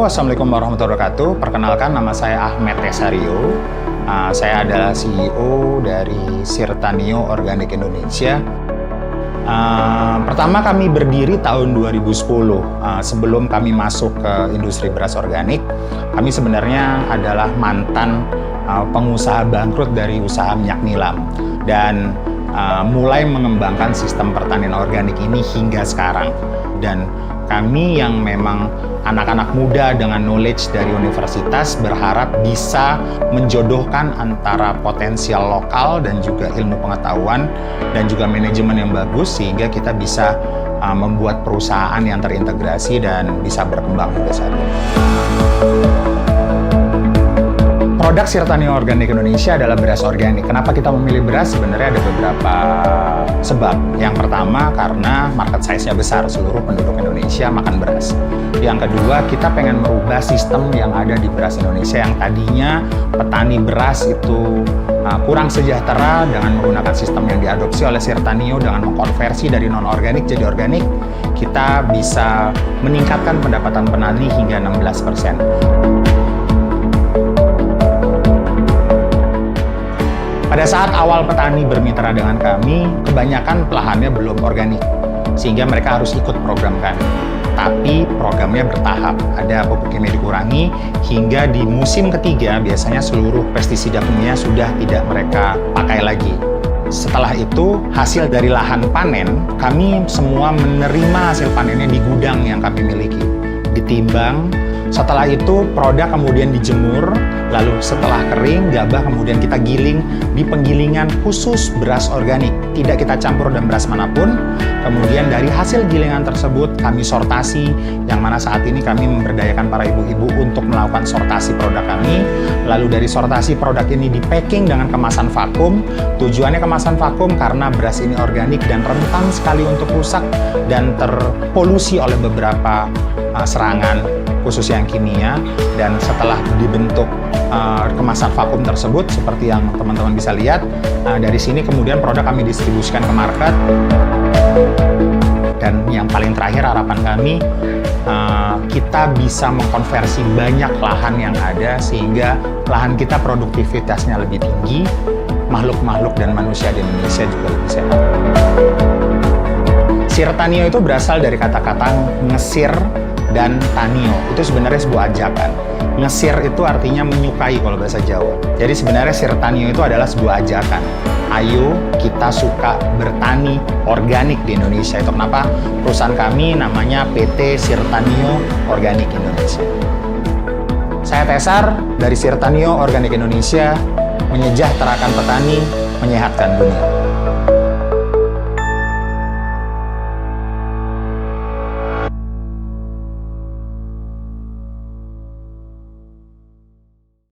Assalamualaikum warahmatullahi wabarakatuh. Perkenalkan, nama saya Ahmed Tesario. Saya adalah CEO dari Sirtanio Organik Indonesia. Pertama kami berdiri tahun 2010. Sebelum kami masuk ke industri beras organik, kami sebenarnya adalah mantan pengusaha bangkrut dari usaha minyak nilam. Dan mulai mengembangkan sistem pertanian organik ini hingga sekarang. Dan kami yang memang anak-anak muda dengan knowledge dari universitas berharap bisa menjodohkan antara potensial lokal dan juga ilmu pengetahuan dan juga manajemen yang bagus sehingga kita bisa membuat perusahaan yang terintegrasi dan bisa berkembang hingga saat ini. Produk Sirtanio Organik Indonesia adalah beras organik. Kenapa kita memilih beras? Sebenarnya ada beberapa sebab. Yang pertama, karena market size-nya besar, seluruh penduduk Indonesia makan beras. Yang kedua, kita pengen merubah sistem yang ada di beras Indonesia yang tadinya petani beras itu kurang sejahtera dengan menggunakan sistem yang diadopsi oleh Sirtanio dengan mengkonversi dari non-organik jadi organik. Kita bisa meningkatkan pendapatan petani hingga 16%. Pada saat awal petani bermitra dengan kami, kebanyakan lahannya belum organik, sehingga mereka harus ikut program kami. Tapi programnya bertahap, ada pupuk kimia dikurangi, hingga di musim ketiga biasanya seluruh pestisida kimia sudah tidak mereka pakai lagi. Setelah itu, hasil dari lahan panen, kami semua menerima hasil panennya di gudang yang kami miliki. Ditimbang, setelah itu produk kemudian dijemur, lalu setelah kering, gabah kemudian kita giling di penggilingan khusus beras organik. Tidak kita campur dengan beras manapun. Kemudian dari hasil gilingan tersebut kami sortasi, yang mana saat ini kami memberdayakan para ibu-ibu untuk melakukan sortasi produk kami. Lalu dari sortasi produk ini di-packing dengan kemasan vakum. Tujuannya kemasan vakum karena beras ini organik dan rentan sekali untuk rusak dan terpolusi oleh beberapa serangan khusus yang kimia. Dan setelah dibentuk kemasan vakum tersebut seperti yang teman-teman bisa lihat, dari sini kemudian produk kami distribusikan ke market. Dan yang paling terakhir harapan kami, kita bisa mengkonversi banyak lahan yang ada sehingga lahan kita produktivitasnya lebih tinggi, makhluk-makhluk dan manusia di Indonesia juga lebih sehat. Sirtanio itu berasal dari kata-kata ngesir dan tanio. Itu sebenarnya sebuah ajakan. Ngesir itu artinya menyukai kalau bahasa Jawa. Jadi sebenarnya Sirtanio itu adalah sebuah ajakan. Ayo kita suka bertani organik di Indonesia. Itu kenapa perusahaan kami namanya PT Sirtanio Organik Indonesia. Saya Tesar dari Sirtanio Organik Indonesia, menyejahterakan petani, menyehatkan dunia.